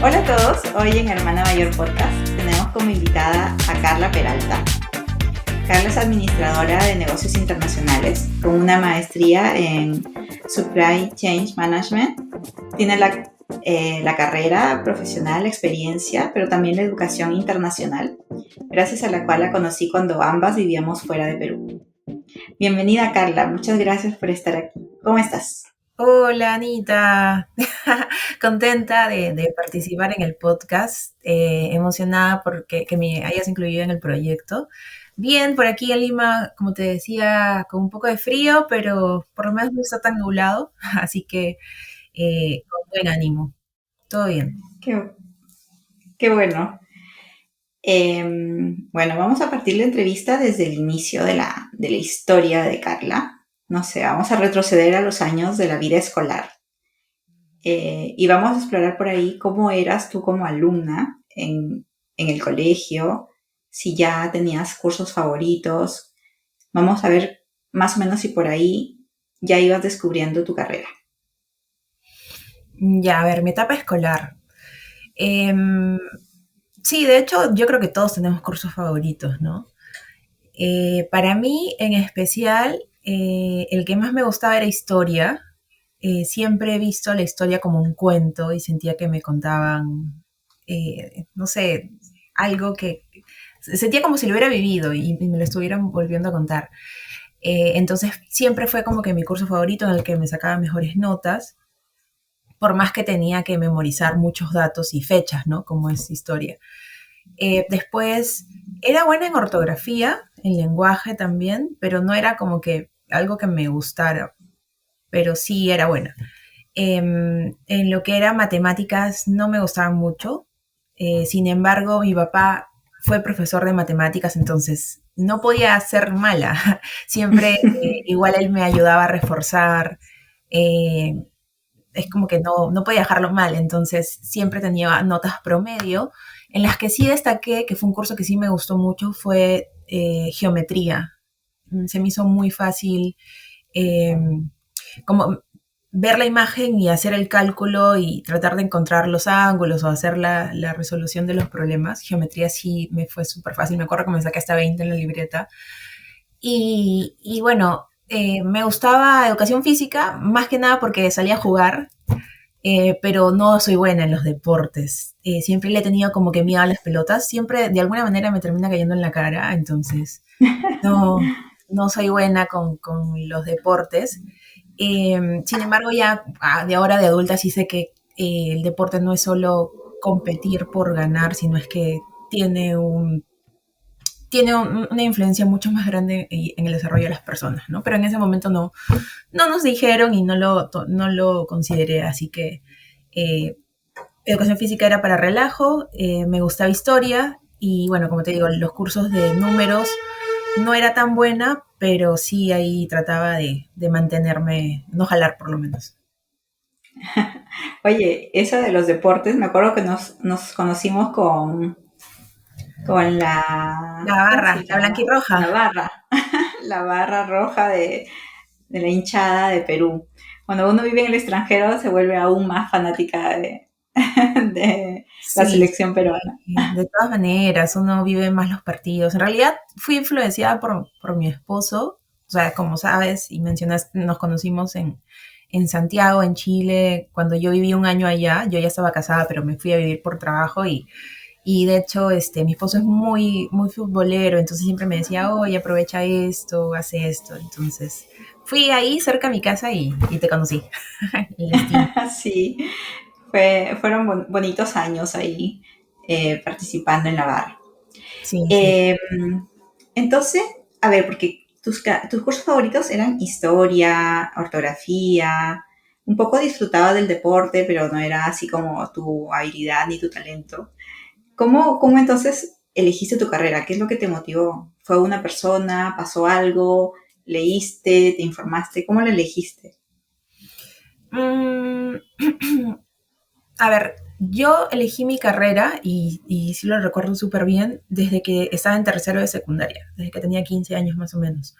Hola a todos, hoy en Hermana Mayor Podcast tenemos como invitada a Carla Peralta. Carla es administradora de negocios internacionales con una maestría en Supply Chain Management. Tiene la carrera profesional, experiencia, pero también la educación internacional, gracias a la cual la conocí cuando ambas vivíamos fuera de Perú. Bienvenida, Carla, muchas gracias por estar aquí. ¿Cómo estás? Hola Anita, contenta de participar en el podcast, emocionada porque que me hayas incluido en el proyecto. Bien, por aquí en Lima, como te decía, con un poco de frío, pero por lo menos no está tan nublado, así que con buen ánimo, todo bien. Qué, qué bueno. Bueno, vamos a partir la entrevista desde el inicio de la historia de Carla. No sé, vamos a retroceder a los años de la vida escolar. Y vamos a explorar por ahí cómo eras tú como alumna en el colegio, si ya tenías cursos favoritos. Vamos a ver más o menos si por ahí ya ibas descubriendo tu carrera. Ya, a ver, mi etapa escolar. Em, sí, de hecho, yo creo que todos tenemos cursos favoritos, ¿no? Para mí, en especial, el que más me gustaba era historia. Siempre he visto la historia como un cuento y sentía que me contaban, no sé, algo que sentía como si lo hubiera vivido y me lo estuvieran volviendo a contar. Entonces siempre fue como que mi curso favorito en el que me sacaba mejores notas, por más que tenía que memorizar muchos datos y fechas, ¿no? Como es historia. Después era buena en ortografía, en lenguaje también, pero no era como que algo que me gustara, pero sí era buena. En lo que era matemáticas no me gustaban mucho. Sin embargo, mi papá fue profesor de matemáticas, entonces no podía ser mala. Siempre igual él me ayudaba a reforzar. eh, es como que no podía dejarlo mal, entonces siempre tenía notas promedio. En las que sí destaqué, que fue un curso que sí me gustó mucho, fue geometría. Se me hizo muy fácil eh, como ver la imagen y hacer el cálculo y tratar de encontrar los ángulos o hacer la resolución de los problemas. Geometría sí me fue súper fácil, me acuerdo que me saqué hasta 20 en la libreta. Y bueno, me gustaba educación física, más que nada porque salía a jugar, pero no soy buena en los deportes. Siempre le he tenido como que miedo a las pelotas, siempre de alguna manera me termina cayendo en la cara, entonces no soy buena con los deportes. Sin embargo, ya de ahora de adulta sí sé que el deporte no es solo competir por ganar, sino es que una influencia mucho más grande en el desarrollo de las personas, ¿no? Pero en ese momento no nos dijeron y no lo consideré, así que eh, educación física era para relajo, me gustaba historia y bueno, como te digo, los cursos de números no era tan buena, pero sí ahí trataba de mantenerme, no jalar por lo menos. Oye, eso de los deportes, me acuerdo que nos conocimos con La ¿cómo barra, se la llama? La blanquirroja. barra, la barra roja de la hinchada de Perú. Cuando uno vive en el extranjero se vuelve aún más fanática de la Sí, selección peruana. de todas maneras, uno vive más los partidos. En realidad fui influenciada por mi esposo, o sea, como sabes y mencionas, nos conocimos en Santiago, en Chile, cuando yo viví un año allá, yo ya estaba casada, pero me fui a vivir por trabajo y de hecho, mi esposo es muy futbolero, entonces siempre me decía, oye, aprovecha esto, hace esto. Entonces, fui ahí cerca de mi casa y te conocí. El destino. Sí, fueron bonitos años ahí participando en la barra. Sí, sí. Eh, entonces, a ver, porque tus cursos favoritos eran historia, ortografía, un poco disfrutaba del deporte, pero no era así como tu habilidad ni tu talento. ¿Cómo entonces elegiste tu carrera? ¿Qué es lo que te motivó? ¿Fue una persona? ¿Pasó algo? ¿Leíste? ¿Te informaste? ¿Cómo lo elegiste? Mm, a ver, yo elegí mi carrera y sí lo recuerdo súper bien desde que estaba en tercero de secundaria, desde que tenía 15 años más o menos.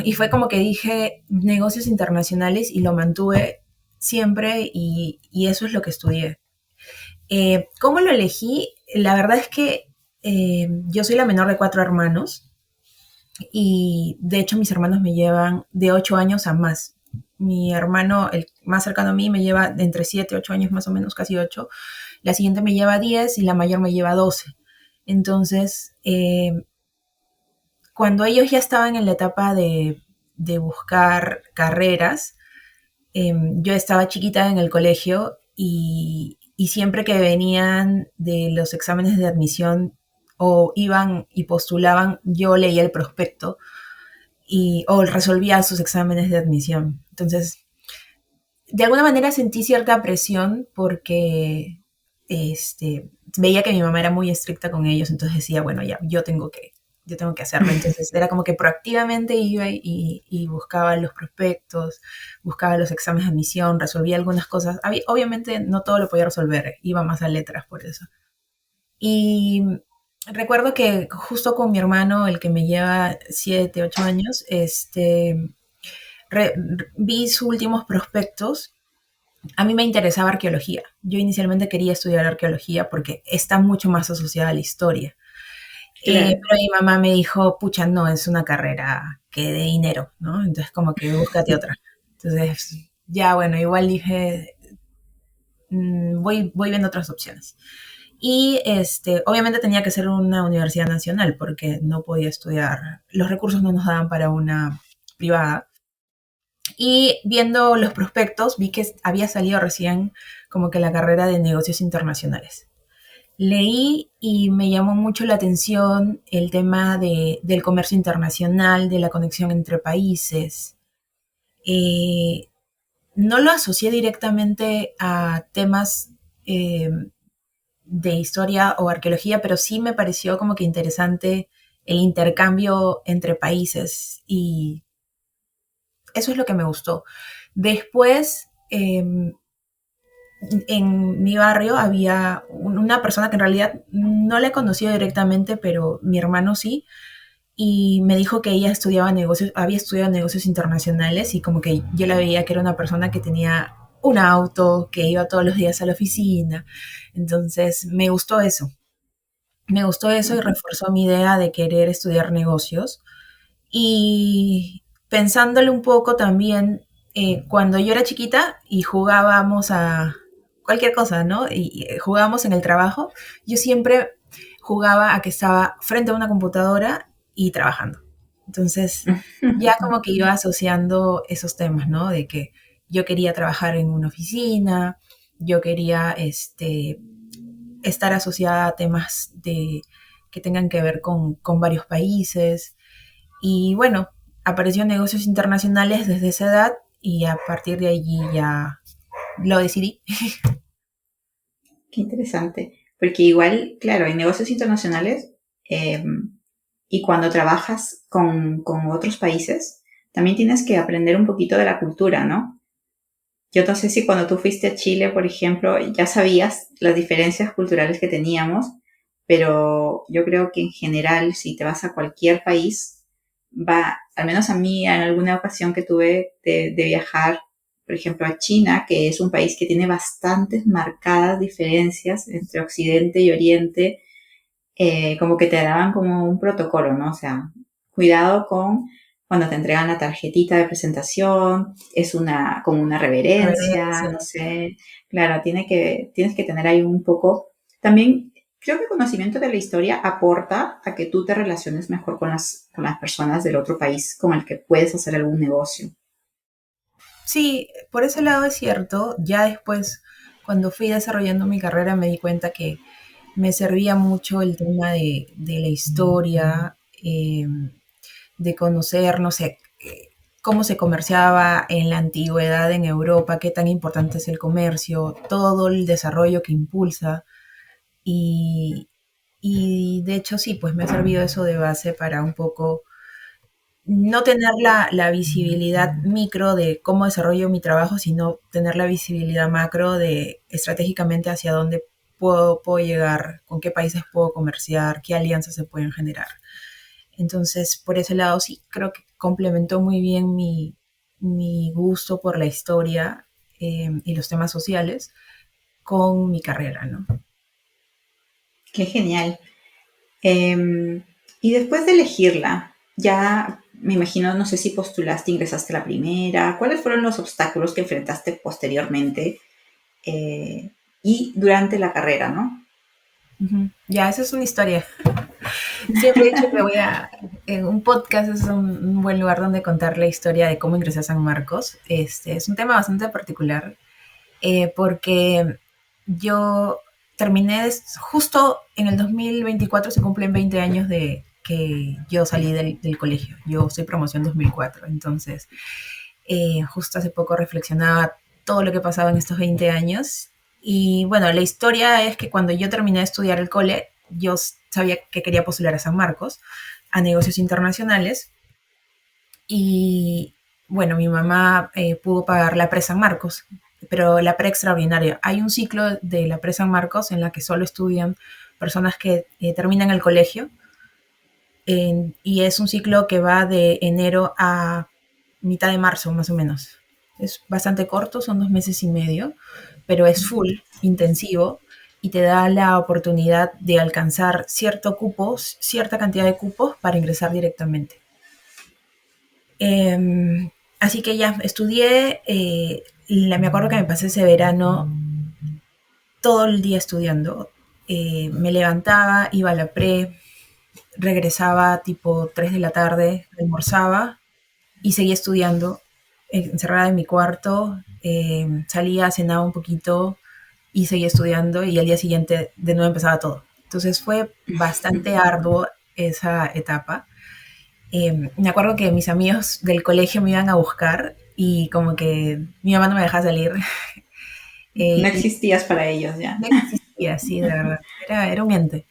Y fue como que dije negocios internacionales y lo mantuve siempre y eso es lo que estudié. ¿Cómo lo elegí? La verdad es que yo soy la menor de 4 hermanos y de hecho mis hermanos me llevan de 8 años a más. Mi hermano, el más cercano a mí, me lleva de entre 7 y 8 años más o menos, casi 8. La siguiente me lleva 10 y la mayor me lleva 12. Entonces, cuando ellos ya estaban en la etapa de buscar carreras, yo estaba chiquita en el colegio y siempre que venían de los exámenes de admisión o iban y postulaban, yo leía el prospecto o resolvía sus exámenes de admisión. Entonces, de alguna manera sentí cierta presión porque veía que mi mamá era muy estricta con ellos, entonces decía, bueno, ya, yo tengo que hacerlo. Entonces era como que proactivamente iba y buscaba los prospectos, buscaba los exámenes de admisión, resolvía algunas cosas. Obviamente no todo lo podía resolver, iba más a letras por eso. Y recuerdo que justo con mi hermano, el que me lleva 7, 8 años, vi sus últimos prospectos. A mí me interesaba arqueología. Yo inicialmente quería estudiar arqueología porque está mucho más asociada a la historia. Claro. Pero mi mamá me dijo, pucha, no, es una carrera que dé dinero, ¿no? Entonces como que búscate otra. Entonces, ya bueno, igual dije, voy viendo otras opciones. Y obviamente tenía que ser una universidad nacional porque no podía estudiar, los recursos no nos daban para una privada. Y viendo los prospectos, vi que había salido recién como que la carrera de negocios internacionales. Leí y me llamó mucho la atención el tema del comercio internacional, de la conexión entre países. Eh, no lo asocié directamente a temas eh, de historia o arqueología, pero sí me pareció como que interesante el intercambio entre países y eso es lo que me gustó. Después, en mi barrio había una persona que en realidad no la he conocido directamente, pero mi hermano sí, y me dijo que ella había estudiado negocios internacionales y como que yo la veía que era una persona que tenía un auto, que iba todos los días a la oficina. Entonces me gustó eso y reforzó mi idea de querer estudiar negocios. Y pensándole un poco también, cuando yo era chiquita y jugábamos a cualquier cosa, ¿no? Y jugábamos en el trabajo, yo siempre jugaba a que estaba frente a una computadora y trabajando. Entonces, ya como que iba asociando esos temas, ¿no? De que yo quería trabajar en una oficina, yo quería estar asociada a temas que tengan que ver con varios países. Y bueno, apareció negocios internacionales desde esa edad y a partir de allí ya lo decidí. Qué interesante. Porque igual, claro, en negocios internacionales eh, y cuando trabajas con otros países, también tienes que aprender un poquito de la cultura, ¿no? Yo no sé si cuando tú fuiste a Chile, por ejemplo, ya sabías las diferencias culturales que teníamos, pero yo creo que en general, si te vas a cualquier país, al menos a mí, en alguna ocasión que tuve de viajar, por ejemplo, a China, que es un país que tiene bastantes marcadas diferencias entre Occidente y Oriente, como que te daban como un protocolo, ¿no? O sea, cuidado con cuando te entregan la tarjetita de presentación, es como una reverencia, Reverencia. no sé. Claro, tienes que tener ahí un poco. También creo que el conocimiento de la historia aporta a que tú te relaciones mejor con las personas del otro país con el que puedes hacer algún negocio. Sí, por ese lado es cierto. Ya después, cuando fui desarrollando mi carrera, me di cuenta que me servía mucho el tema de la historia, de conocer, no sé, cómo se comerciaba en la antigüedad en Europa, qué tan importante es el comercio, todo el desarrollo que impulsa. Y, y de hecho sí, pues me ha servido eso de base para un poco no tener la visibilidad micro de cómo desarrollo mi trabajo, sino tener la visibilidad macro de estratégicamente hacia dónde puedo llegar, con qué países puedo comerciar, qué alianzas se pueden generar. Entonces, por ese lado sí, creo que complementó muy bien mi gusto por la historia y los temas sociales. con mi carrera, ¿no? Qué genial. Y después de elegirla, ya me imagino, no sé si postulaste, ingresaste a la primera, ¿cuáles fueron los obstáculos que enfrentaste posteriormente eh, y durante la carrera, ¿no? Ujú. Ya, esa es una historia. Siempre he dicho que en un podcast es un buen lugar donde contar la historia de cómo ingresé a San Marcos. Es un tema bastante particular porque yo terminé justo en el 2024 se cumplen 20 años de que yo salí del colegio. Yo soy promoción 2004, entonces justo hace poco reflexionaba todo lo que pasaba en estos 20 años. Y bueno, la historia es que cuando yo terminé de estudiar el cole, yo sabía que quería postular a San Marcos, a negocios internacionales. Y bueno, mi mamá pudo pagar la pre-San Marcos, pero la pre-extraordinaria. Hay un ciclo de la pre-San Marcos en la que solo estudian personas que terminan el colegio y es un ciclo que va de enero a mitad de marzo, más o menos. Es bastante corto, son 2 meses y medio, pero es full, intensivo, y te da la oportunidad de alcanzar cierto cupos, cierta cantidad de cupos para ingresar directamente. Así que ya estudié, me acuerdo que me pasé ese verano todo el día estudiando. Me levantaba, iba a la pre, regresaba tipo 3 de la tarde, almorzaba y seguía estudiando, encerrada en mi cuarto, salía, cenaba un poquito y seguía estudiando y al día siguiente de nuevo empezaba todo. Entonces fue bastante arduo esa etapa. Me acuerdo que mis amigos del colegio me iban a buscar y como que mi mamá no me dejaba salir. No Y existías para ellos ya. no existía, sí, de verdad. Era un ente.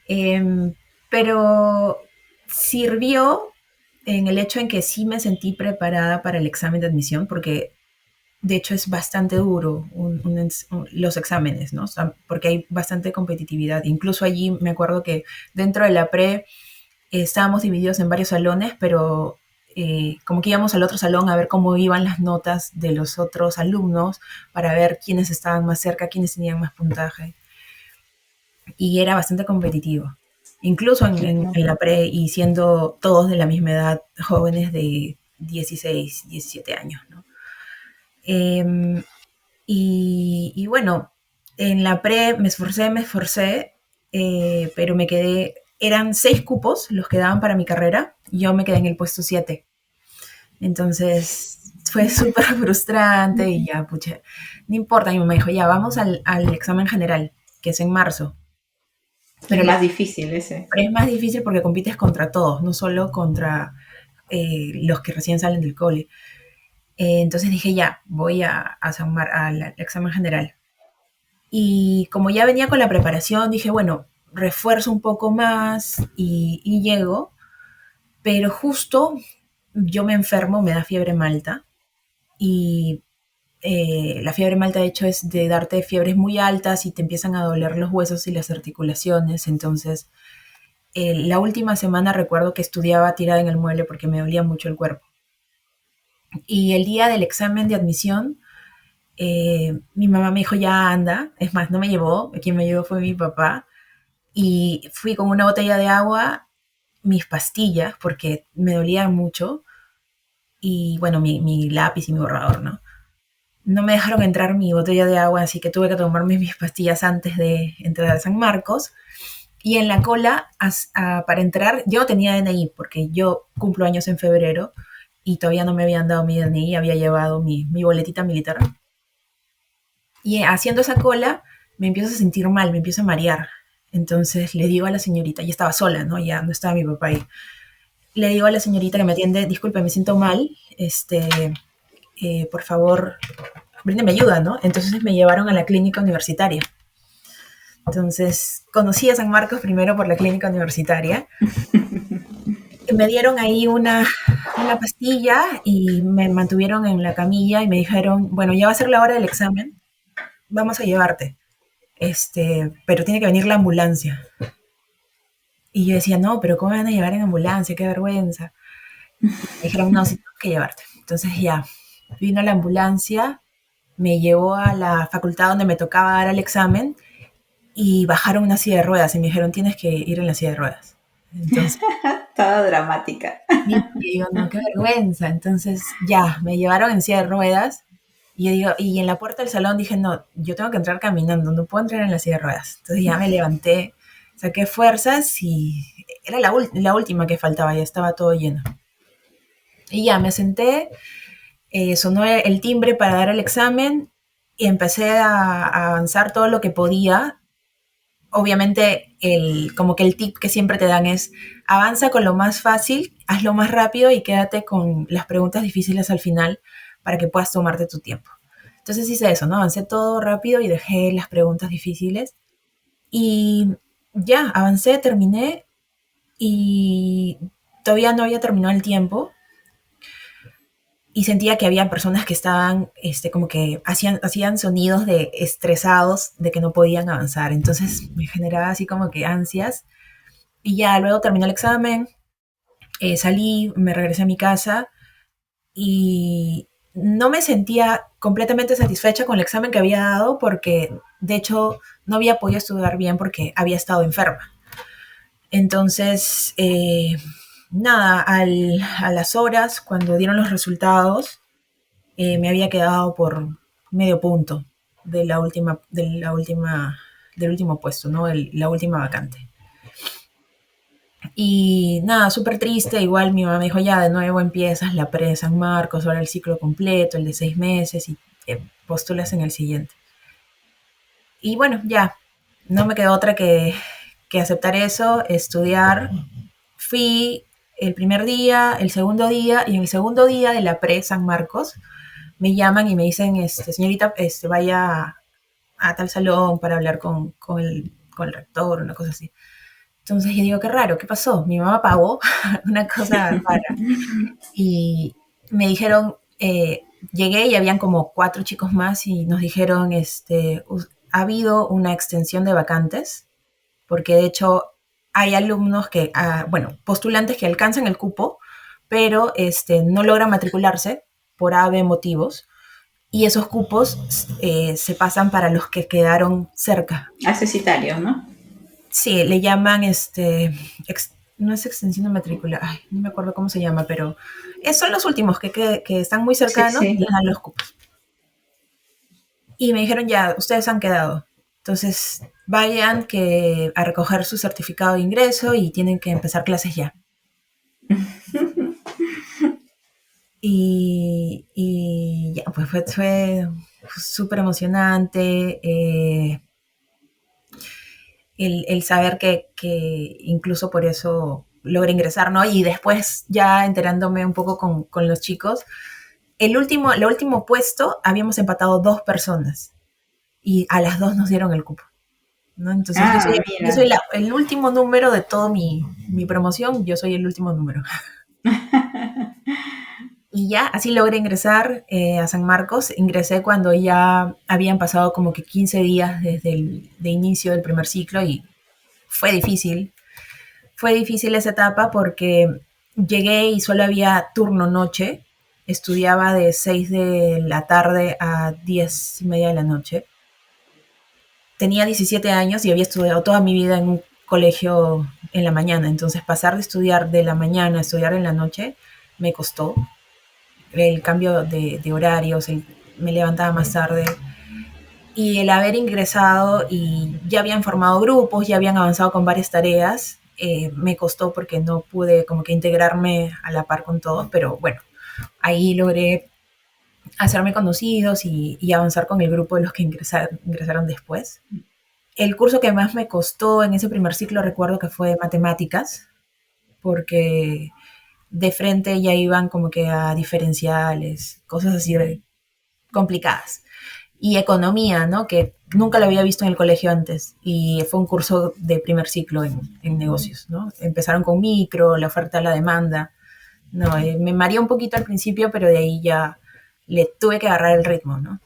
Eh, pero sirvió en el hecho en que sí me sentí preparada para el examen de admisión, porque de hecho es bastante duro los exámenes, ¿no? O sea, porque hay bastante competitividad. Incluso allí me acuerdo que dentro de la pre estábamos divididos en varios salones, pero como que íbamos al otro salón a ver cómo iban las notas de los otros alumnos para ver quiénes estaban más cerca, quiénes tenían más puntaje. Y era bastante competitivo. Incluso en la pre y siendo todos de la misma edad, jóvenes de 16, 17 años, ¿no? Eh, y bueno, en la pre me esforcé, pero me quedé, eran 6 cupos los que daban para mi carrera, y yo me quedé en el puesto 7. Entonces fue súper frustrante y ya, pucha, no importa, mi mamá dijo, ya, vamos al examen general, que es en marzo. El Pero más difícil ese. es más difícil porque compites contra todos, no solo contra los que recién salen del cole. Entonces dije, ya, voy al examen general. Y como ya venía con la preparación, dije, bueno, refuerzo un poco más y llego, pero justo yo me enfermo, me da fiebre malta y la fiebre malta de hecho es de darte fiebres muy altas y te empiezan a doler los huesos y las articulaciones. Entonces la última semana recuerdo que estudiaba tirada en el mueble porque me dolía mucho el cuerpo. Y el día del examen de admisión, mi mamá me dijo, ya anda. Es más, no me llevó, quien me llevó fue mi papá. Y fui con una botella de agua, mis pastillas, porque me dolían mucho, y bueno, mi lápiz y mi borrador, ¿no? No me dejaron entrar mi botella de agua, así que tuve que tomarme mis pastillas antes de entrar a San Marcos. Y en la cola, para entrar, yo no tenía DNI, porque yo cumplo años en febrero y todavía no me habían dado mi DNI, había llevado mi boletita militar. Y haciendo esa cola, me empiezo a sentir mal, me empiezo a marear. Entonces le digo a la señorita, ya estaba sola, ¿no? Ya no estaba mi papá ahí. Le digo a la señorita que me atiende, disculpe, me siento mal, por favor, bríndeme ayuda, ¿no? Entonces me llevaron a la clínica universitaria. Entonces conocí a San Marcos primero por la clínica universitaria. Me dieron ahí una pastilla y me mantuvieron en la camilla y me dijeron, bueno, ya va a ser la hora del examen, vamos a llevarte, pero tiene que venir la ambulancia. Y yo decía, no, pero ¿cómo me van a llevar en ambulancia? Qué vergüenza. Y me dijeron, no, sí, tengo que llevarte. Entonces ya, vino la ambulancia, me llevó a la facultad donde me tocaba dar el examen y bajaron una silla de ruedas y me dijeron, tienes que ir en la silla de ruedas. Entonces, Toda dramática. y digo, no, qué vergüenza. Entonces, ya, me llevaron en silla de ruedas y yo digo, y en la puerta del salón dije, no, yo tengo que entrar caminando, no puedo entrar en la silla de ruedas. Entonces ya me levanté, saqué fuerzas y era la última que faltaba, ya estaba todo lleno. Y ya me senté, sonó el timbre para dar el examen y empecé a avanzar todo lo que podía. Obviamente, como que el tip que siempre te dan es avanza con lo más fácil, hazlo más rápido y quédate con las preguntas difíciles al final para que puedas tomarte tu tiempo. Entonces hice eso, ¿no? Avancé todo rápido y dejé las preguntas difíciles. Y ya, avancé, terminé y todavía no había terminado el tiempo y sentía que había personas que estaban como que hacían sonidos de estresados de que no podían avanzar. Entonces me generaba así como que ansias. Y ya luego terminé el examen, salí, me regresé a mi casa y no me sentía completamente satisfecha con el examen que había dado porque de hecho no había podido estudiar bien porque había estado enferma. Entonces, nada, a las horas, cuando dieron los resultados, me había quedado por medio punto del último puesto, ¿no? La última vacante. Y nada, súper triste, igual mi mamá me dijo, ya de nuevo empiezas la pre de San Marcos, ahora el ciclo completo, el de 6 meses, y postulas en el siguiente. Y bueno, ya, no me quedó otra que aceptar eso, estudiar. Fui el primer día, el segundo día, y en el segundo día de la pre San Marcos, me llaman y me dicen, señorita, vaya a tal salón para hablar con el rector, una cosa así. Entonces yo digo, qué raro, ¿qué pasó? Mi mamá pagó una cosa rara. Y me dijeron, llegué y habían como 4 chicos más y nos dijeron, ha habido una extensión de vacantes, porque de hecho hay alumnos que, bueno, postulantes que alcanzan el cupo, pero no logran matricularse por A, B motivos, y esos cupos se pasan para los que quedaron cerca. Accesitarios, ¿no? Sí, le llaman, no es extensión de matrícula, ay, no me acuerdo cómo se llama, pero son los últimos que están muy Sí, cercanos y sí. les dan los cupos. Y me dijeron, ya, ustedes han quedado. Entonces, vayan a recoger su certificado de ingreso y tienen que empezar clases ya. Y ya, pues fue súper emocionante. El saber que incluso por eso logré ingresar, ¿no? Y después ya enterándome un poco con los chicos, el último puesto habíamos empatado 2 personas y a las 2 nos dieron el cupo, ¿no? Entonces Ah, yo soy mira. el último número de toda mi promoción, yo soy el último número. Y ya, así logré ingresar a San Marcos. Ingresé cuando ya habían pasado como que 15 días desde el de inicio del primer ciclo y fue difícil. Fue difícil esa etapa porque llegué y solo había turno noche. Estudiaba de 6 de la tarde a 10 y media de la noche. Tenía 17 años y había estudiado toda mi vida en un colegio en la mañana. Entonces pasar de estudiar de la mañana a estudiar en la noche me costó. El cambio de horarios, me levantaba más tarde. Y el haber ingresado y ya habían formado grupos, ya habían avanzado con varias tareas, me costó porque no pude como que integrarme a la par con todos, pero bueno, ahí logré hacerme conocidos y avanzar con el grupo de los que ingresaron después. El curso que más me costó en ese primer ciclo recuerdo que fue matemáticas, porque de frente ya iban como que a diferenciales, cosas así complicadas. Y economía, ¿no? Que nunca lo había visto en el colegio antes. Y fue un curso de primer ciclo en negocios, ¿no? Empezaron con micro, la oferta, la demanda. No, me mareé un poquito al principio, pero de ahí ya le tuve que agarrar el ritmo, ¿no?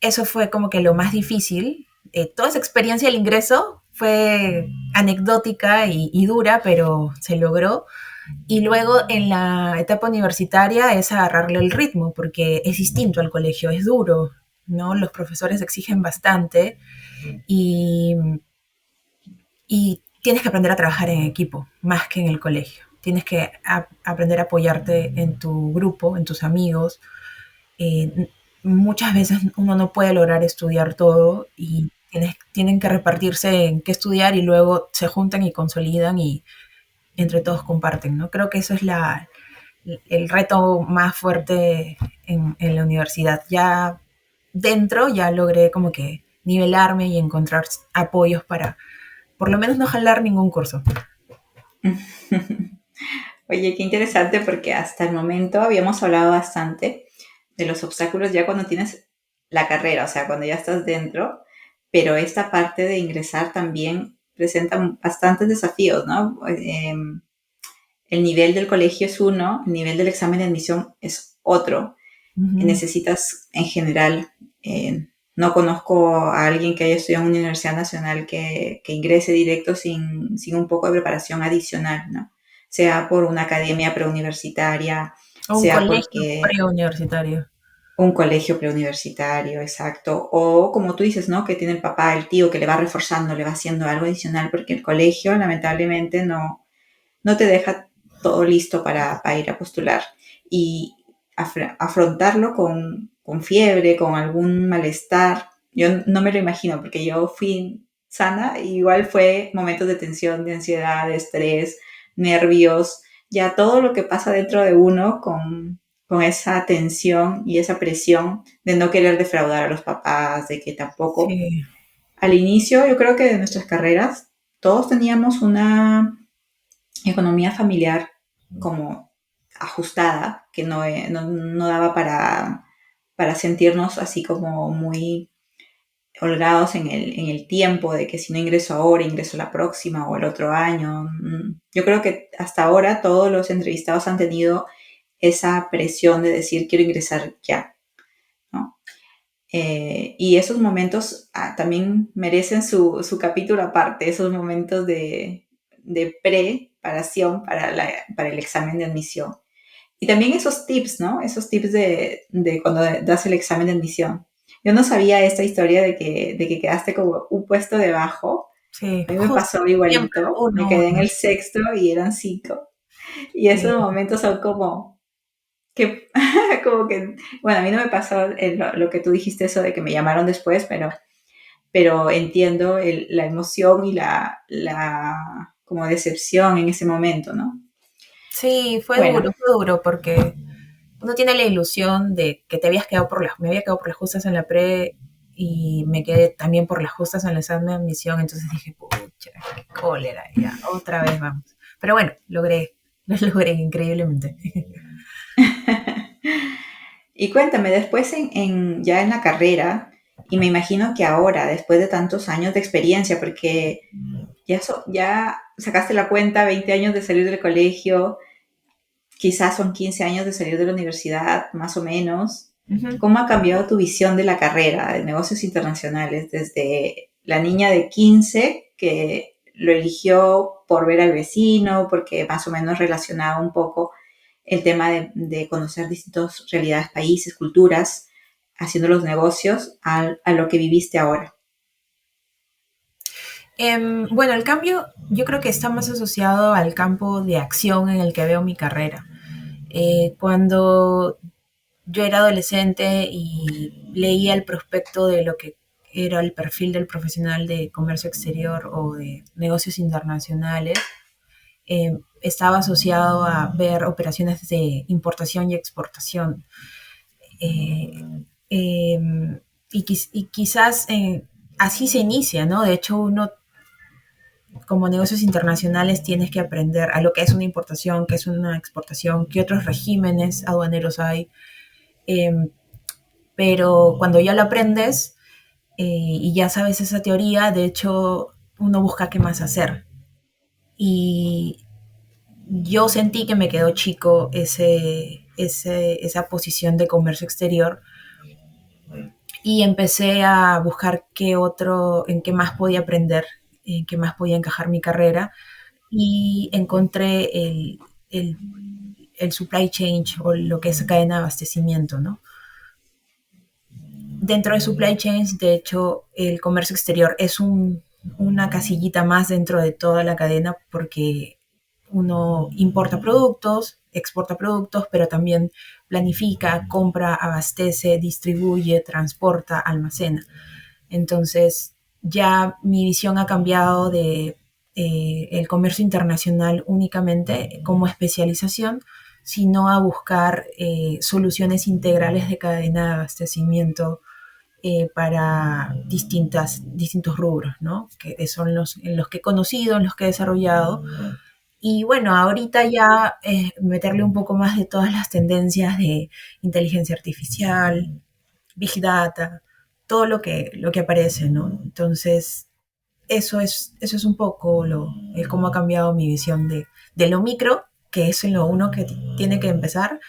Eso fue como que lo más difícil. Toda esa experiencia del ingreso fue anecdótica y dura, pero se logró. Y luego en la etapa universitaria es agarrarle el ritmo, porque es distinto al colegio, es duro, ¿no? Los profesores exigen bastante y, y tienes que aprender a trabajar en equipo, más que en el colegio. Tienes que aprender a apoyarte en tu grupo, en tus amigos. Eh, Muchas veces uno no puede lograr estudiar todo y tienen que repartirse en qué estudiar y luego se juntan y consolidan y entre todos comparten, ¿no? Creo que eso es el reto más fuerte en la universidad. Ya dentro ya logré como que nivelarme y encontrar apoyos para por lo menos no jalar ningún curso. Oye, qué interesante porque hasta el momento habíamos hablado bastante de los obstáculos ya cuando tienes la carrera, o sea, cuando ya estás dentro, pero esta parte de ingresar también presenta bastantes desafíos, ¿no? El nivel del colegio es uno, el nivel del examen de admisión es otro. Ujú. Necesitas, en general, no conozco a alguien que haya estudiado en una universidad nacional que ingrese directo sin un poco de preparación adicional, ¿no? Sea por una academia preuniversitaria, O un sea colegio porque preuniversitario. un colegio preuniversitario, exacto. O como tú dices, ¿no? Que tiene el papá, el tío que le va reforzando, le va haciendo algo adicional, porque el colegio lamentablemente no te deja todo listo para ir a postular. Y afrontarlo con fiebre, con algún malestar, yo no me lo imagino, porque yo fui sana, y igual fue momentos de tensión, de ansiedad, de estrés, nervios, ya todo lo que pasa dentro de uno con esa tensión y esa presión de no querer defraudar a los papás, de que tampoco. Sí, Al inicio, yo creo que de nuestras carreras, todos teníamos una economía familiar como ajustada, que no daba para sentirnos así como muy holgados en el tiempo de que si no ingreso ahora, ingreso la próxima o el otro año. Yo creo que hasta ahora todos los entrevistados han tenido esa presión de decir quiero ingresar ya, ¿no? Y esos momentos también merecen su capítulo aparte, esos momentos de preparación para el examen de admisión. Y también esos tips, ¿no? Esos tips de cuando das el examen de admisión. Yo no sabía esta historia de que quedaste como un puesto debajo. sí, A mí me justo. pasó Siempre, igualito. Me uno, quedé en uno. el sexto y eran cinco. Y esos Sí, momentos son como que, como que, bueno, a mí no me pasó lo que tú dijiste, eso de que me llamaron después, pero entiendo la emoción y la como decepción en ese momento, ¿no? sí, Bueno, fue duro porque uno tiene la ilusión de que te habías quedado me había quedado por las justas en la pre y me quedé también por las justas en el examen de admisión, entonces dije, pucha, qué cólera, ya, otra vez vamos. Pero bueno, lo logré increíblemente. y cuéntame, después ya en la carrera, y me imagino que ahora, después de tantos años de experiencia, porque ya sacaste la cuenta, 20 años de salir del colegio, quizás son 15 años de salir de la universidad, más o menos. Ujú. ¿Cómo ha cambiado tu visión de la carrera de negocios internacionales desde la niña de 15 que lo eligió por ver al vecino, porque más o menos relacionaba un poco el tema de conocer distintas realidades, países, culturas, haciendo los negocios, a lo que viviste ahora? Bueno, el cambio yo creo que está más asociado al campo de acción en el que veo mi carrera. Cuando yo era adolescente y leía el prospecto de lo que era el perfil del profesional de comercio exterior o de negocios internacionales, estaba asociado a ver operaciones de importación y exportación. Eh, eh, y quizás así se inicia, ¿no? De hecho, uno como negocios internacionales tienes que aprender a lo que es una importación, qué es una exportación, qué otros regímenes aduaneros hay. Eh, pero cuando ya lo aprendes y ya sabes esa teoría, de hecho, uno busca qué más hacer. Y yo sentí que me quedó chico esa posición de comercio exterior y empecé a buscar en qué más podía aprender, en qué más podía encajar mi carrera y encontré el, el supply chain o lo que es cadena de abastecimiento, ¿no? Dentro de supply chains, de hecho, el comercio exterior es una casillita más dentro de toda la cadena porque uno importa productos, exporta productos, pero también planifica, compra, abastece, distribuye, transporta, almacena. Entonces, ya mi visión ha cambiado de el comercio internacional únicamente como especialización, sino a buscar soluciones integrales de cadena de abastecimiento para distintos rubros, ¿no? Que son en los que he conocido, en los que he desarrollado. Y bueno, ahorita ya meterle un poco más de todas las tendencias de inteligencia artificial, big data, todo lo que aparece, ¿no? Entonces, eso es un poco cómo ha cambiado mi visión de lo micro, que es en lo uno que tiene que empezar,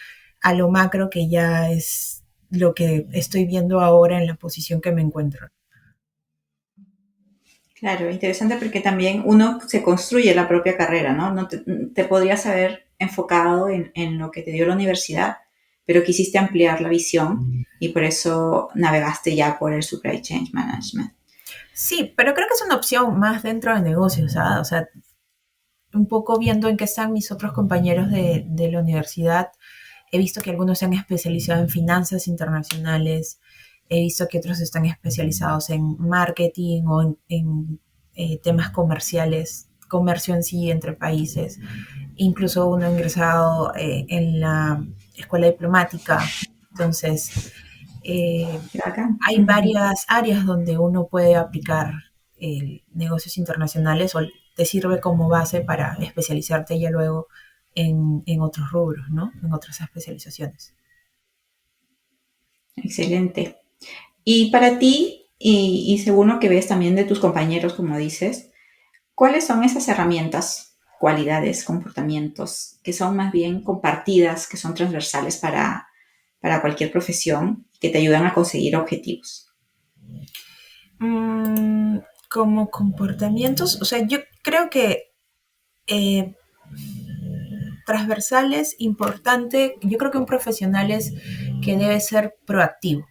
a lo macro, que ya es lo que estoy viendo ahora en la posición que me encuentro. Claro, interesante porque también uno se construye la propia carrera, ¿no? No te podrías haber enfocado en lo que te dio la universidad, pero quisiste ampliar la visión y por eso navegaste ya por el Supply Chain Management. Sí, pero creo que es una opción más dentro de negocios, ¿sabes? O sea, un poco viendo en qué están mis otros compañeros de la universidad, he visto que algunos se han especializado en finanzas internacionales, he visto que otros están especializados en marketing o en temas comerciales, comercio en sí entre países. Incluso uno ha ingresado en la escuela diplomática. Entonces, Acá. hay varias áreas donde uno puede aplicar negocios internacionales o te sirve como base para especializarte ya luego en otros rubros, ¿no? En otras especializaciones. Excelente. Y para ti, y según lo que ves también de tus compañeros, como dices, ¿cuáles son esas herramientas, cualidades, comportamientos que son más bien compartidas, que son transversales para cualquier profesión, que te ayudan a conseguir objetivos? Mm, como comportamientos, o sea, yo creo que eh, transversales, importante, yo creo que un profesional es que debe ser proactivo,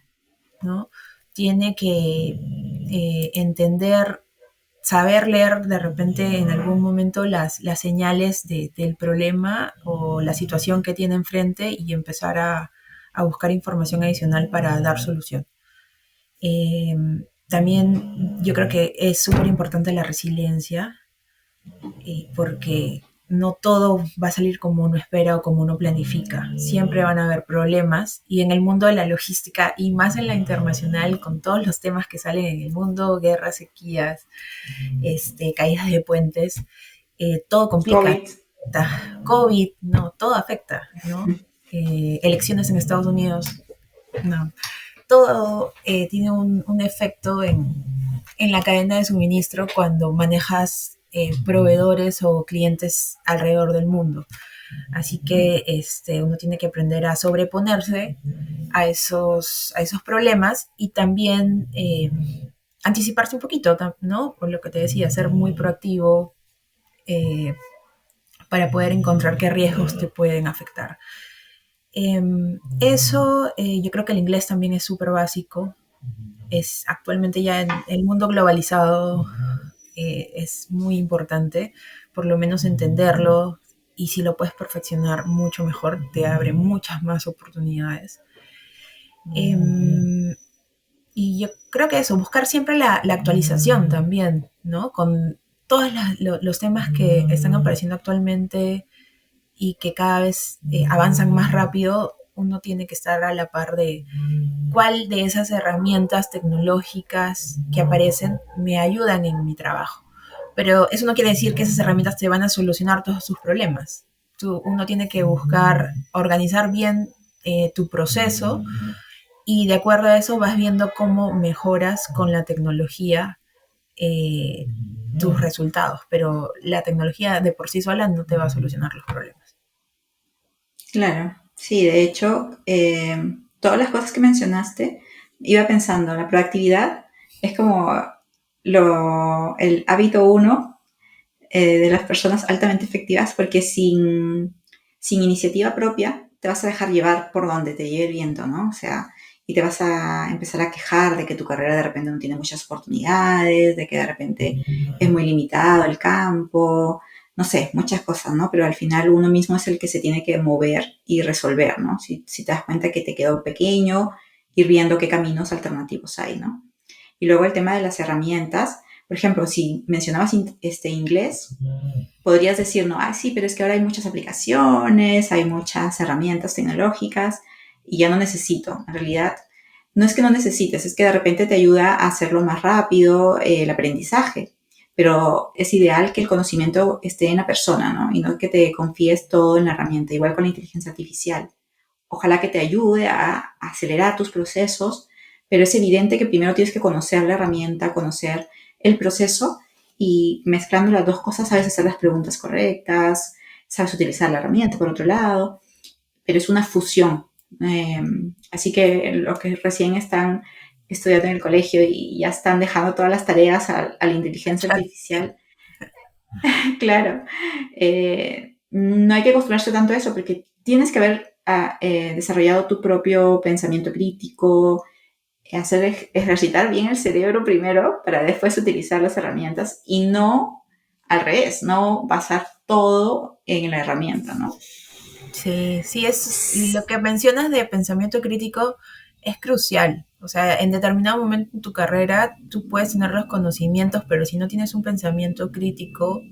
¿no? Tiene que entender, saber leer de repente en algún momento las señales del problema o la situación que tiene enfrente y empezar a buscar información adicional para dar solución. Eh, También yo creo que es súper importante la resiliencia, porque no todo va a salir como uno espera o como uno planifica. Siempre van a haber problemas y en el mundo de la logística y más en la internacional, con todos los temas que salen en el mundo, guerras, sequías, caídas de puentes, todo complica. COVID. COVID, no, todo afecta, ¿no? Elecciones en Estados Unidos, no. Todo tiene un efecto en la cadena de suministro cuando manejas proveedores o clientes alrededor del mundo. Así que uno tiene que aprender a sobreponerse a esos problemas y también anticiparse un poquito, ¿no? Por lo que te decía, ser muy proactivo eh, para poder encontrar qué riesgos te pueden afectar. Yo creo que el inglés también es súper básico. Es actualmente ya en el mundo globalizado, es muy importante, por lo menos entenderlo, y si lo puedes perfeccionar mucho mejor, te abre muchas más oportunidades. Eh, y yo creo que eso, buscar siempre la actualización también, ¿no? Con todos los temas que están apareciendo actualmente y que cada vez avanzan más rápido, uno tiene que estar a la par de cuál de esas herramientas tecnológicas que aparecen me ayudan en mi trabajo. Pero eso no quiere decir que esas herramientas te van a solucionar todos sus problemas. Uno tiene que buscar organizar bien tu proceso y de acuerdo a eso vas viendo cómo mejoras con la tecnología eh, tus resultados. Pero la tecnología de por sí sola no te va a solucionar los problemas. Claro, sí, de hecho, todas las cosas que mencionaste, iba pensando, la proactividad es como el hábito uno de las personas altamente efectivas, porque sin iniciativa propia, te vas a dejar llevar por donde te lleve el viento, ¿no? O sea, y te vas a empezar a quejar de que tu carrera de repente no tiene muchas oportunidades, de que de repente es muy limitado el campo, no sé, muchas cosas, ¿no? Pero al final uno mismo es el que se tiene que mover y resolver, ¿no? Si te das cuenta que te quedó pequeño, ir viendo qué caminos alternativos hay, ¿no? Y luego el tema de las herramientas, por ejemplo, si mencionabas inglés, podrías decir, no, sí, pero es que ahora hay muchas aplicaciones, hay muchas herramientas tecnológicas y ya no necesito. En realidad, no es que no necesites, es que de repente te ayuda a hacerlo más rápido el aprendizaje. Pero es ideal que el conocimiento esté en la persona, ¿no? Y no que te confíes todo en la herramienta, igual con la inteligencia artificial. Ojalá que te ayude a acelerar tus procesos, pero es evidente que primero tienes que conocer la herramienta, conocer el proceso y mezclando las dos cosas sabes hacer las preguntas correctas, sabes utilizar la herramienta por otro lado, pero es una fusión. Así que los que recién están estudiando en el colegio y ya están dejando todas las tareas a la inteligencia artificial, claro, no hay que acostumbrarse tanto a eso porque tienes que haber desarrollado tu propio pensamiento crítico, ejercitar bien el cerebro primero para después utilizar las herramientas y no al revés, no basar todo en la herramienta, ¿no? Sí, sí, es lo que mencionas de pensamiento crítico es crucial. O sea, en determinado momento en tu carrera tú puedes tener los conocimientos, pero si no tienes un pensamiento crítico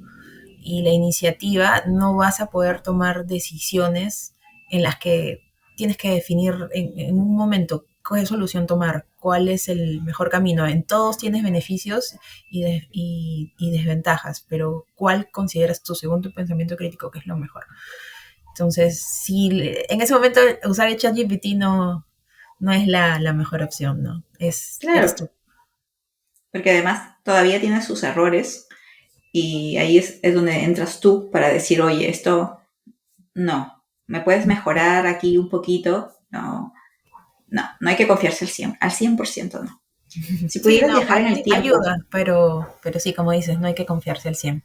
y la iniciativa, no vas a poder tomar decisiones en las que tienes que definir en un momento qué solución tomar, cuál es el mejor camino. En todos tienes beneficios y desventajas, pero ¿cuál consideras tú, según tu pensamiento crítico, que es lo mejor? Entonces, si en ese momento usar el ChatGPT no es la mejor opción, ¿no? Eres Claro, tú. porque además todavía tiene sus errores y ahí es donde entras tú para decir, oye, esto no, me puedes mejorar aquí un poquito, no, no, no hay que confiarse al 100% no. Si Sí, pudieras no, viajar en el tiempo, ayuda, pero sí, como dices, no hay que confiarse al 100.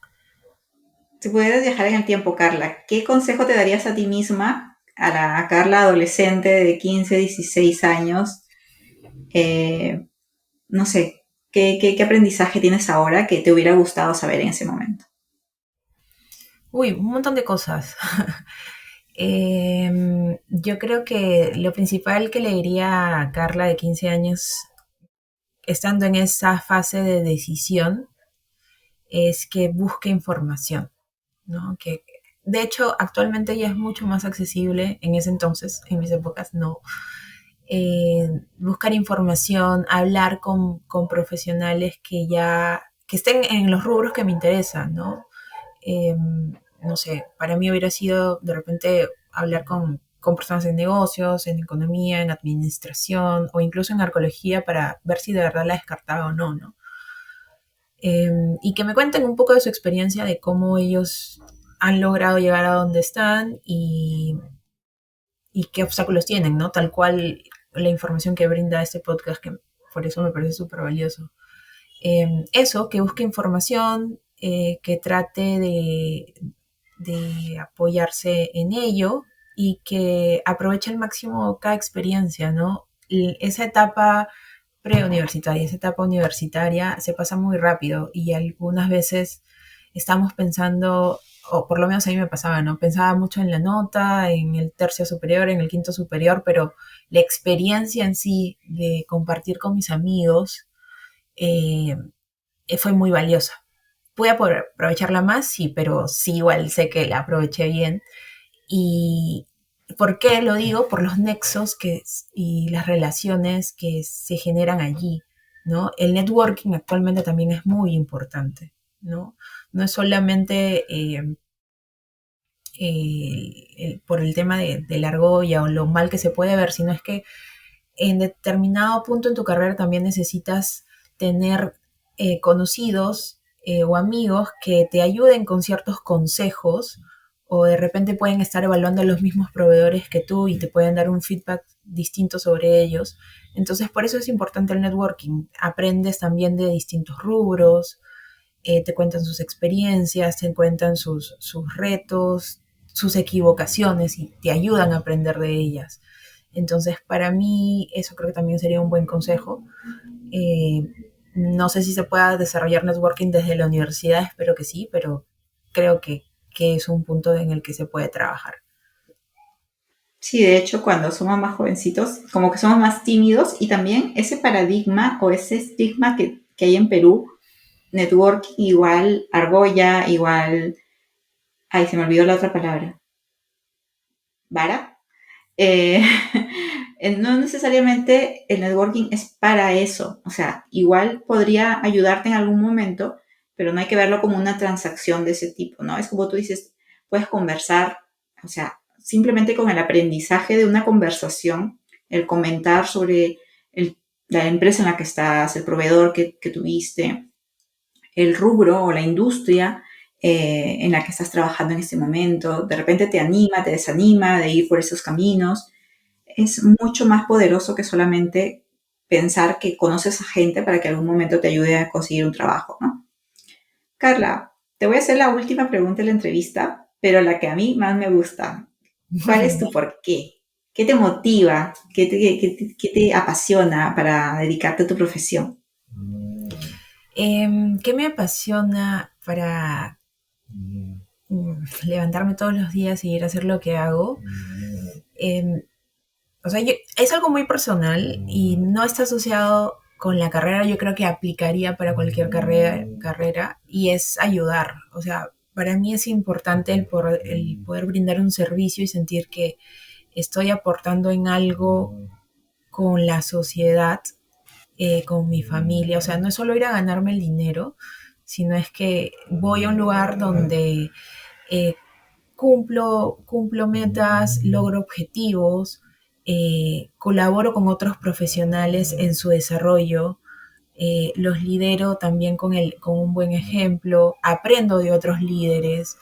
si pudieras viajar en el tiempo, Carla, ¿qué consejo te darías a ti misma, a Carla adolescente de 15, 16 años? Eh, no sé, ¿qué aprendizaje tienes ahora que te hubiera gustado saber en ese momento? Uy, un montón de cosas. Yo creo que lo principal que le diría a Carla de 15 años, estando en esa fase de decisión, es que busque información, ¿no? Que de hecho actualmente ya es mucho más accesible, en ese entonces, en mis épocas no. Buscar información, hablar con profesionales que estén en los rubros que me interesan, ¿no? Eh, no sé, para mí hubiera sido de repente hablar con personas en negocios, en economía, en administración o incluso en arqueología para ver si de verdad la descartaba o no, ¿no? Y que me cuenten un poco de su experiencia de cómo ellos han logrado llegar a donde están y qué obstáculos tienen, ¿no? Tal cual la información que brinda este podcast, que por eso me parece súper valioso. Eso, que busque información, que trate de apoyarse en ello y que aproveche al máximo cada experiencia, ¿no? Esa etapa preuniversitaria, esa etapa universitaria se pasa muy rápido y algunas veces estamos pensando, o por lo menos a mí me pasaba, ¿no? Pensaba mucho en la nota, en el tercio superior, en el quinto superior, pero la experiencia en sí de compartir con mis amigos eh, fue muy valiosa. Pude aprovecharla más, sí, pero sí, igual sé que la aproveché bien. ¿Y por qué lo digo? Por los nexos y las relaciones que se generan allí, ¿no? El networking actualmente también es muy importante, ¿no? No es solamente por el tema de la argolla o lo mal que se puede ver, sino es que en determinado punto en tu carrera también necesitas tener conocidos o amigos que te ayuden con ciertos consejos o de repente pueden estar evaluando los mismos proveedores que tú y te pueden dar un feedback distinto sobre ellos. Entonces, por eso es importante el networking. Aprendes también de distintos rubros, te cuentan sus experiencias, te cuentan sus retos, sus equivocaciones y te ayudan a aprender de ellas. Entonces, para mí, eso creo que también sería un buen consejo. Eh, no sé si se pueda desarrollar networking desde la universidad, espero que sí, pero creo que es un punto en el que se puede trabajar. Sí, de hecho, cuando somos más jovencitos, como que somos más tímidos y también ese paradigma o ese estigma que hay en Perú, network igual argolla, igual, ay, se me olvidó la otra palabra, vara. Eh, no necesariamente el networking es para eso, o sea, igual podría ayudarte en algún momento, pero no hay que verlo como una transacción de ese tipo, ¿no? Es como tú dices, puedes conversar, o sea, simplemente con el aprendizaje de una conversación, el comentar sobre la empresa en la que estás, el proveedor que tuviste, el rubro o la industria en la que estás trabajando en este momento, de repente te anima, te desanima de ir por esos caminos, es mucho más poderoso que solamente pensar que conoces a gente para que algún momento te ayude a conseguir un trabajo, ¿no? Carla, te voy a hacer la última pregunta de la entrevista, pero la que a mí más me gusta. ¿Cuál es tu por qué? ¿Qué te motiva? ¿Qué te apasiona para dedicarte a tu profesión? ¿Qué me apasiona para levantarme todos los días y ir a hacer lo que hago? Eh, o sea, es algo muy personal y no está asociado con la carrera. Yo creo que aplicaría para cualquier carrera y es ayudar. O sea, para mí es importante el poder brindar un servicio y sentir que estoy aportando en algo con la sociedad, con mi familia. O sea, no es solo ir a ganarme el dinero, sino es que voy a un lugar donde eh, cumplo metas, logro objetivos, colaboro con otros profesionales en su desarrollo, los lidero también con un buen ejemplo, aprendo de otros líderes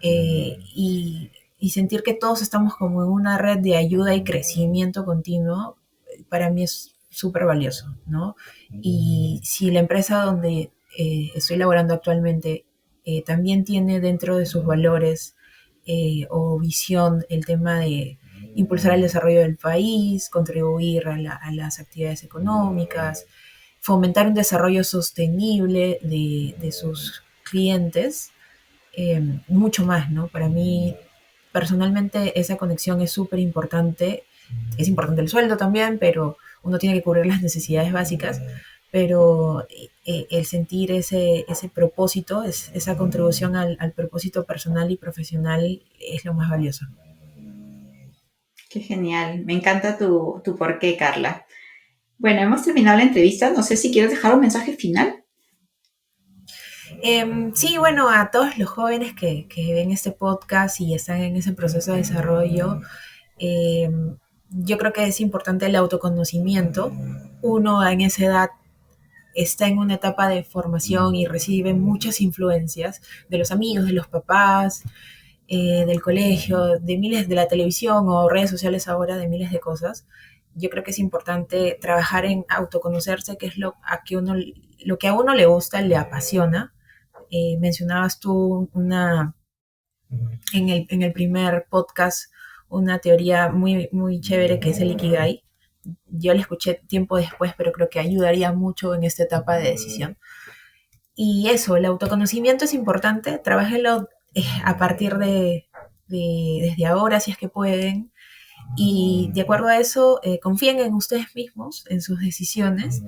y sentir que todos estamos como en una red de ayuda y crecimiento continuo, para mí es súper valioso, ¿no? Y si la empresa donde estoy laborando actualmente también tiene dentro de sus valores o visión el tema de impulsar el desarrollo del país, contribuir a las actividades económicas, fomentar un desarrollo sostenible de sus clientes, mucho más, ¿no? Para mí, personalmente, esa conexión es súper importante. Es importante el sueldo también, pero uno tiene que cubrir las necesidades básicas. Pero el sentir ese propósito, esa contribución al propósito personal y profesional es lo más valioso. Qué genial, me encanta tu por qué, Carla. Bueno, hemos terminado la entrevista, no sé si quieres dejar un mensaje final. Sí, bueno, a todos los jóvenes que ven este podcast y están en ese proceso de desarrollo, eh, yo creo que es importante el autoconocimiento. Uno en esa edad está en una etapa de formación y recibe muchas influencias de los amigos, de los papás, del colegio, de miles de la televisión o redes sociales ahora, de miles de cosas. Yo creo que es importante trabajar en autoconocerse, que es lo que a uno le gusta, le apasiona. Mencionabas tú en el primer podcast una teoría muy, muy chévere que es el Ikigai. Yo la escuché tiempo después, pero creo que ayudaría mucho en esta etapa de decisión. Y eso, el autoconocimiento es importante, trabájenlo a partir desde ahora, si es que pueden, y de acuerdo a eso, confíen en ustedes mismos, en sus decisiones,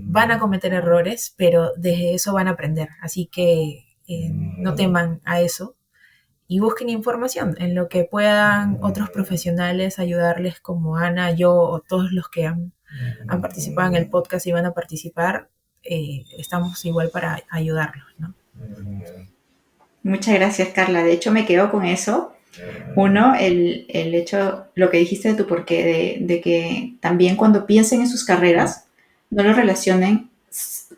van a cometer errores, pero desde eso van a aprender, así que no teman a eso y busquen información en lo que puedan otros profesionales ayudarles como Ana, yo o todos los que han participado en el podcast y van a participar, estamos igual para ayudarlos, ¿no? Muchas gracias, Carla. De hecho, me quedo con eso. Uno, el hecho, lo que dijiste de tu porqué, de que también cuando piensen en sus carreras, no lo relacionen,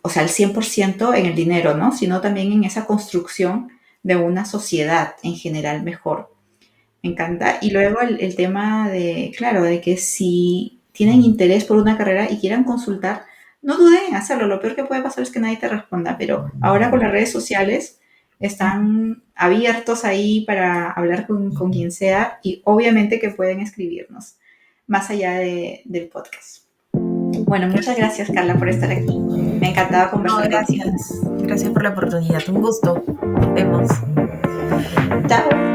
o sea, al 100% en el dinero, ¿no? Sino también en esa construcción de una sociedad en general mejor. Me encanta. Y luego el tema de, claro, de que si tienen interés por una carrera y quieran consultar, no duden en hacerlo. Lo peor que puede pasar es que nadie te responda, pero ahora con las redes sociales están abiertos ahí para hablar con quien sea y obviamente que pueden escribirnos más allá del podcast. Bueno, muchas gracias Carla por estar aquí. Me ha encantado No, conversar contigo. gracias. Gracias por la oportunidad. Un gusto. Nos vemos. Chao.